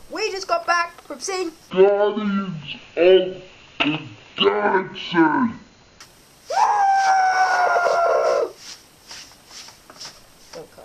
We just got back from seeing Guardians of the Galaxy. Okay.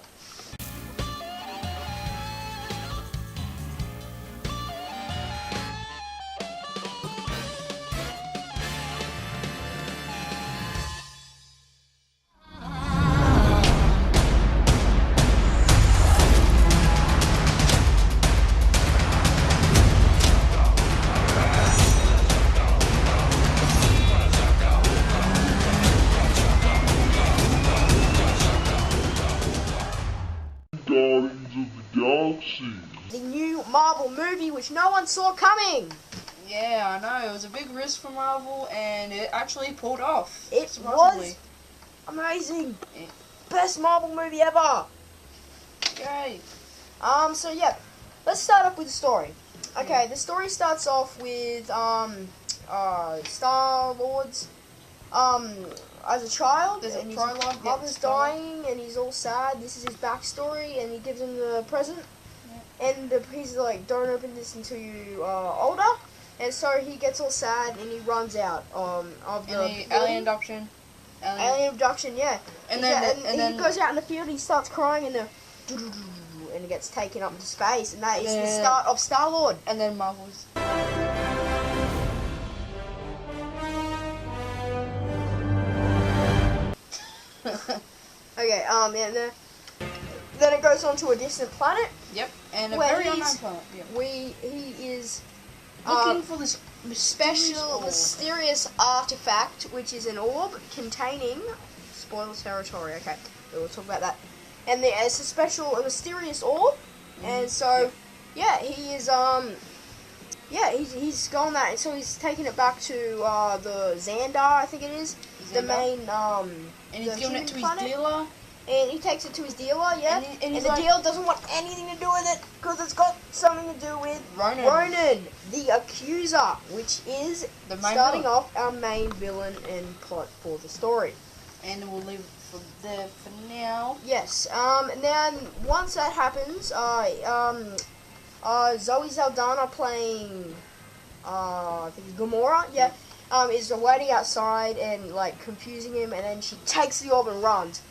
Guardians of the Galaxy. The new Marvel movie, which no one saw coming. Yeah, I know. It was a big risk for Marvel, and it actually pulled off. It surprisingly. was amazing. Yeah. Best Marvel movie ever. Yay. So yeah, let's start off with the story. Okay, the story starts off with Star-Lord's as a child, There's a and his prologue, mother's yeah, dying, and he's all sad. This is his backstory, and he gives him the present. Yeah. And he's like, "Don't open this until you are older." And so he gets all sad, and he runs out of the And the alien abduction. alien abduction. Yeah, And he goes out in the field. He starts crying, and he gets taken up into space, and that is the start of Star-Lord. And then Marvel's. Okay, and then it goes on to a distant planet. Yep. And a Where very he's- unknown planet. Yeah. He is Looking for this special, orb. mysterious artifact, which is an orb containing spoiler territory. Okay, we'll talk about that. And it's a special, a mysterious orb, and so yeah, he is he's gone that, so he's taking it back to the Xandar, I think it is, the Xandar. main And he's the giving human it to planet. his dealer. And he takes it to his dealer, yeah. And And, he's the like- dealer doesn't want anything to do with it because it's got something to do with Ronan. the Accuser, which is The main starting villain. off our main villain and plot for the story. And we'll leave it for there for now. Yes. And then once that happens, Zoe Saldana playing, I think it's Gamora. Yeah. Is waiting outside and like confusing him, and then she takes the orb and runs.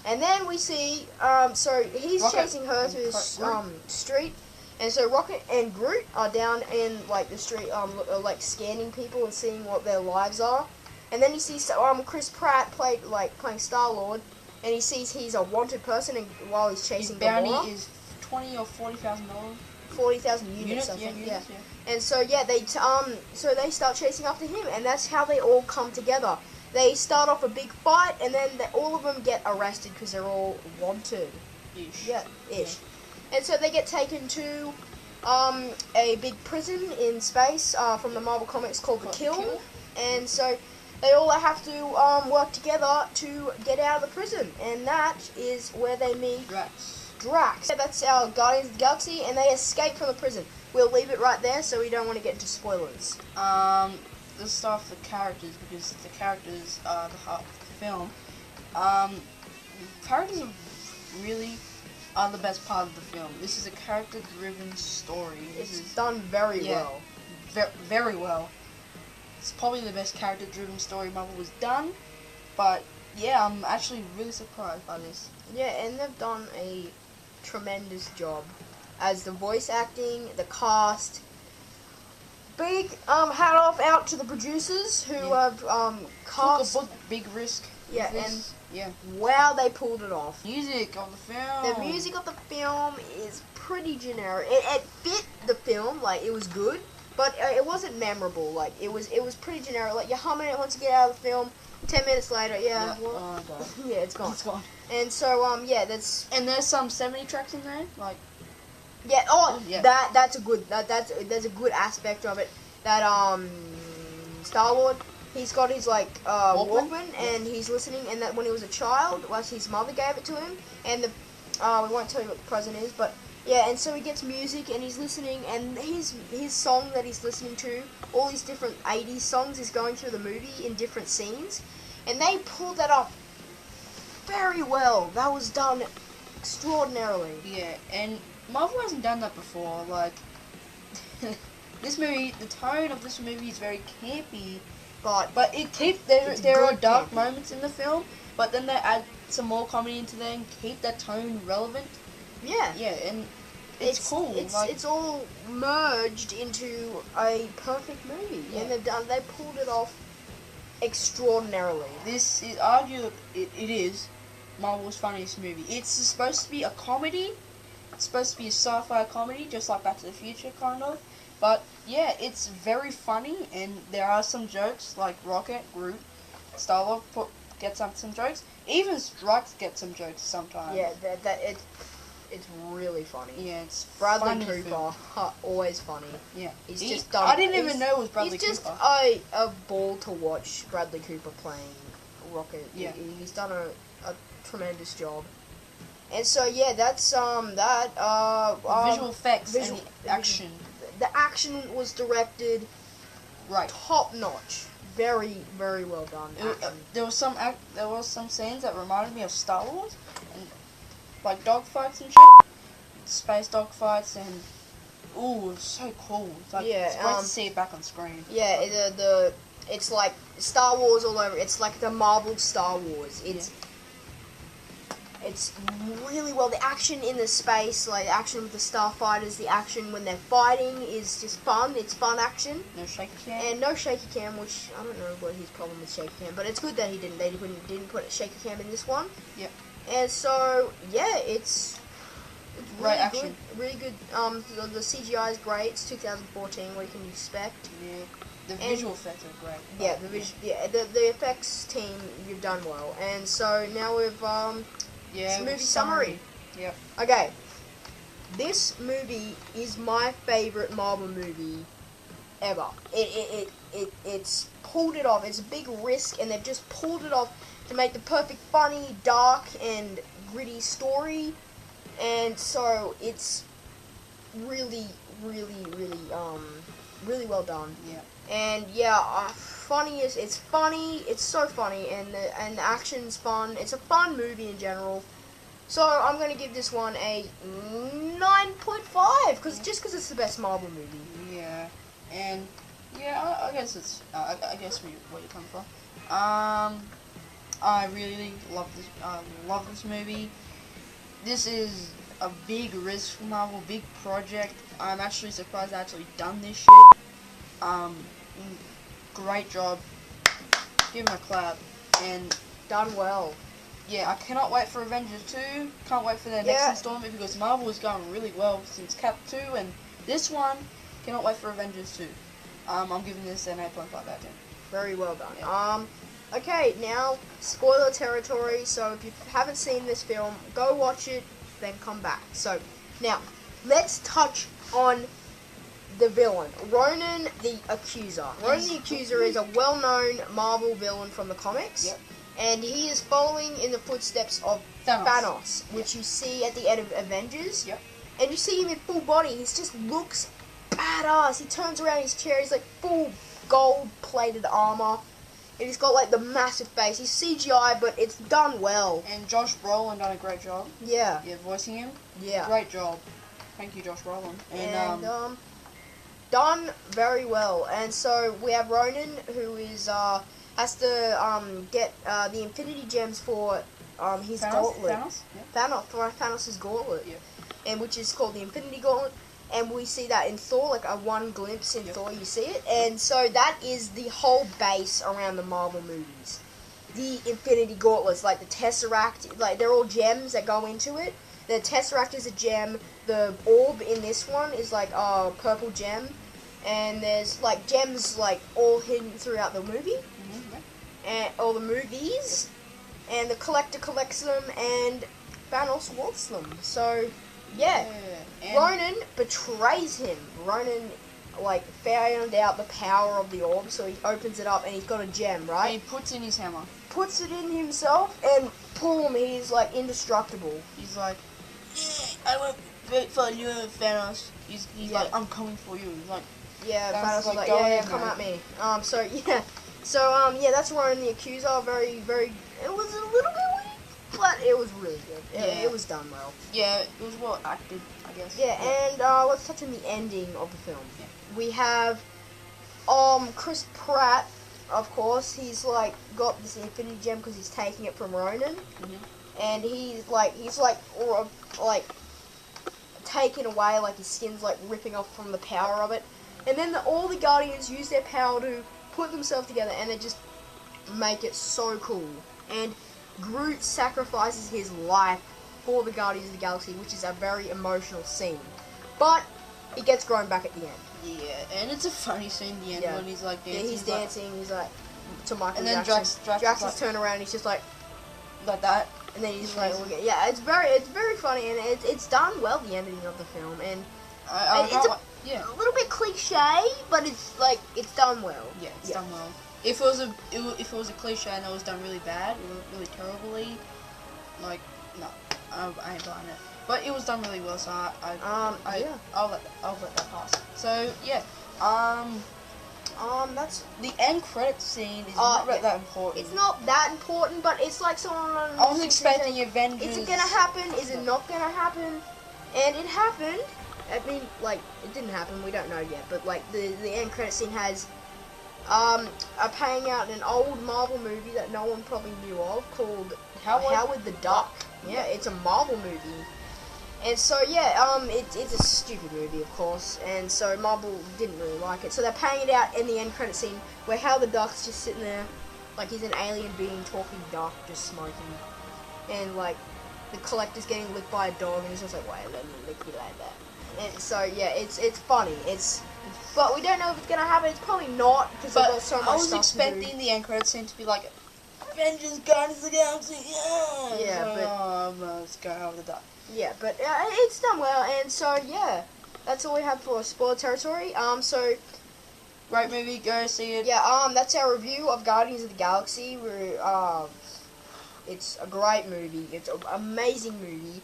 And then we see, so he's Rocket chasing her and through this Groot. street, and so Rocket and Groot are down in like the street, like scanning people and seeing what their lives are. And then he sees Chris Pratt playing Star-Lord, and he sees he's a wanted person, and while he's His chasing bounty Gamora, is $20,000 or $40,000. 40,000 units, I Yeah, think. units, Yeah. yeah. And so yeah, so they start chasing after him, and that's how they all come together. They start off a big fight, and then all of them get arrested because they're all wanted. Ish. Yeah, ish. And so they get taken to a big prison in space from the Marvel Comics called the Kill. And so they all have to work together to get out of the prison, and that is where they meet Drax. Yeah, that's our Guardians of the Galaxy, and they escape from the prison. We'll leave it right there so we don't want to get into spoilers. Let's start with the characters, because the characters are the heart of the film. Characters really are the best part of the film. This is a character-driven story. It's done very well. Very well. It's probably the best character-driven story Marvel has done, but yeah, I'm actually really surprised by this. Yeah, and they've done a tremendous job as the voice acting, the cast. Big hat off out to the producers who have cast. Took a big risk. Yeah, with and this. Yeah, wow, they pulled it off. music of the film. The music of the film is pretty generic. It fit the film, like it was good, but it wasn't memorable. Like it was pretty generic. Like you're humming it once you get out of the film. 10 minutes later, yeah, Oh my god. yeah, it's gone. It's gone. And so yeah, that's And there's some 70 tracks in there, like. yeah. Oh, Yeah. that's a good that's a good aspect of it. That Star-Lord, he's got his like Walkman, and he's listening. And that when he was a child, his mother gave it to him. And we won't tell you what the present is, but yeah. And so he gets music, and he's listening, and his song that he's listening to, all these different 80s songs, is going through the movie in different scenes, and they pulled that off very well. That was done extraordinarily. Yeah, and Marvel hasn't done that before. Like, this movie, the tone of this movie is very campy, but it keeps there are good dark campy. moments in the film, but then they add some more comedy into there and keep that tone relevant. yeah, Yeah, and it's cool. It's all merged into a perfect movie, Yeah. and they pulled it off extraordinarily. This is arguably it is Marvel's funniest movie. It's supposed to be a comedy. It's supposed to be a sci-fi comedy, just like Back to the Future, kind of. But yeah, it's very funny, and there are some jokes like Rocket, Groot, Star-Lord gets some jokes. Even Strikes get some jokes sometimes. Yeah, it's really funny. Yeah, it's Bradley funny Cooper, film. Always funny. Yeah, He's He- just done. I didn't even know it was Bradley He's just Cooper. a ball to watch. Bradley Cooper playing Rocket. Yeah. He's done a tremendous job. And so yeah, that's Visual effects visual- and the action. The action was directed Right. top notch. Very, very well done. Action. There was some scenes that reminded me of Star Wars, and like dogfights and shit, space dogfights, and ooh, it was so cool. It's like, Yeah, it's great to see it back on screen. Yeah, it's like Star Wars all over. It's like the Marvel Star Wars. It's really well. The action in the space, like the action with the starfighters, the action when they're fighting is just fun. It's fun action. No shaky cam. And no shaky cam, which I don't know what his problem with shaky cam, but it's good that they didn't put a shaky cam in this one. Yep. And so yeah, it's really Great action. good, really good. The CGI is great. It's 2014. What can you expect? Yeah. The And- visual effects are great. Yeah, the effects team, you've done well. And so now we've Yeah. movie summary. Yep. Okay, this movie is my favorite Marvel movie ever. It's pulled it off. It's a big risk, and they've just pulled it off to make the perfect, funny, dark, and gritty story. And so it's really, really, really well done. Yeah. And yeah, it's funny. It's so funny, and the action's fun. It's a fun movie in general. So I'm gonna give this one a 9.5 because it's the best Marvel movie. Yeah. And yeah, I guess it's I guess where you come from. I really love this. Love this movie. This is a big risk for Marvel, big project. I'm actually surprised they actually done this shit. Great job. Give him a clap. And Done well. yeah, I cannot wait for Avengers 2. Can't wait for their Yeah. next installment because Marvel is going really well since Cap 2 and this one. Cannot wait for Avengers 2. I'm giving this an 8.5 out of 10. Very well done. Yeah. Okay, now spoiler territory. So if you haven't seen this film, go watch it, then come back. So now let's touch on the villain, Ronan the Accuser. Ronan the Accuser is a well-known Marvel villain from the comics. Yep. And he is following in the footsteps of Thanos, which you see at the end of Avengers. Yep. And you see him in full body. He just looks badass. He turns around his chair. He's like full gold-plated armor. And he's got like the massive face. He's CGI, but it's done well. And Josh Brolin done a great job. Yeah. Yeah, voicing him. Yeah. Great job. Thank you, Josh Brolin. And done very well. And so we have Ronan, who is has to get the Infinity Gems for his gauntlet. Thanos' gauntlet. Yeah. And which is called the Infinity Gauntlet. And we see that in Thor, like a one glimpse in Thor, you see it. And so that is the whole base around the Marvel movies. The Infinity Gauntlets, like the Tesseract, like they're all gems that go into it. The Tesseract is a gem. The orb in this one is like a purple gem. And there's like gems like all hidden throughout the movie. And all the movies. And the collector collects them and Thanos wants them. So, yeah. And Ronan betrays him. Ronan, like, found out the power of the orb, so he opens it up and he's got a gem, he right? puts in his hammer. Puts it in himself and boom, he's like indestructible. He's like, I won't wait for you, Thanos. He's Yeah. like, I'm coming for you. He's like, Yeah, Thanos Thanos is was like, go yeah, ahead, come man. at me. Yeah, that's Ronan the Accuser. Very, very. It was a little bit weak, but it was really good. Yeah. It was done well. yeah, it was well acted, I I guess. Yeah, and let's touch on the ending of the film. Yeah. We have Chris Pratt, of course. He's like got this Infinity Gem because he's taking it from Ronan, and he's like taken away, like his skin's like ripping off from the power of it, and then all the Guardians use their power to put themselves together, and they just make it so cool. And Groot sacrifices his life for the Guardians of the Galaxy, which is a very emotional scene. But he gets grown back at the end. Yeah, and it's a funny scene at the end when he's like dancing. Yeah, he's dancing. He's like to Michael and then Jackson. Drax Jackson's turn around. He's just like that. And then he's like, look at, yeah, it's very funny, and it's done well. The ending of the film, and it's a little bit cliche, but it's like it's done well. Yeah, it's done well. If it was a cliche and it was done really bad, really terribly, like no, I ain't buying it. But it was done really well, so I'll let that pass. So yeah, that's the end credits scene is not that important. It's not that important, but it's like someone. I was expecting Avengers. Is it gonna happen? Is it not gonna happen? And it happened. I mean, like it didn't happen. We don't know yet. But like the end credit scene has are paying out an old Marvel movie that no one probably knew of called Howard the Duck. Yeah, it's a Marvel movie. And so yeah, it's a stupid movie, of course, and so Marvel didn't really like it. So they're paying it out in the end credit scene where Howard the Duck's just sitting there, like he's an alien being, talking duck, just smoking, and like the Collector's getting licked by a dog, and he's just like, why let me lick you like that? And so yeah, it's funny. But we don't know if it's gonna happen. It's probably not because they've got so much stuff I was expecting the end credit scene to be like Avengers, Guardians of the Galaxy, let's go Howard the Duck. Yeah, but it's done well, and so yeah, that's all we have for spoiler territory. So great movie, go see it. Yeah, that's our review of Guardians of the Galaxy. It's a great movie. It's an amazing movie.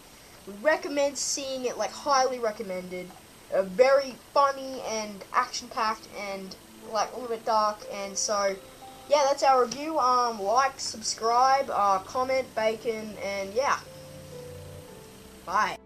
We recommend seeing it, like highly recommended. Very funny and action packed, and like a little bit dark. And so yeah, that's our review. Like, subscribe, comment, bacon, and yeah. Bye.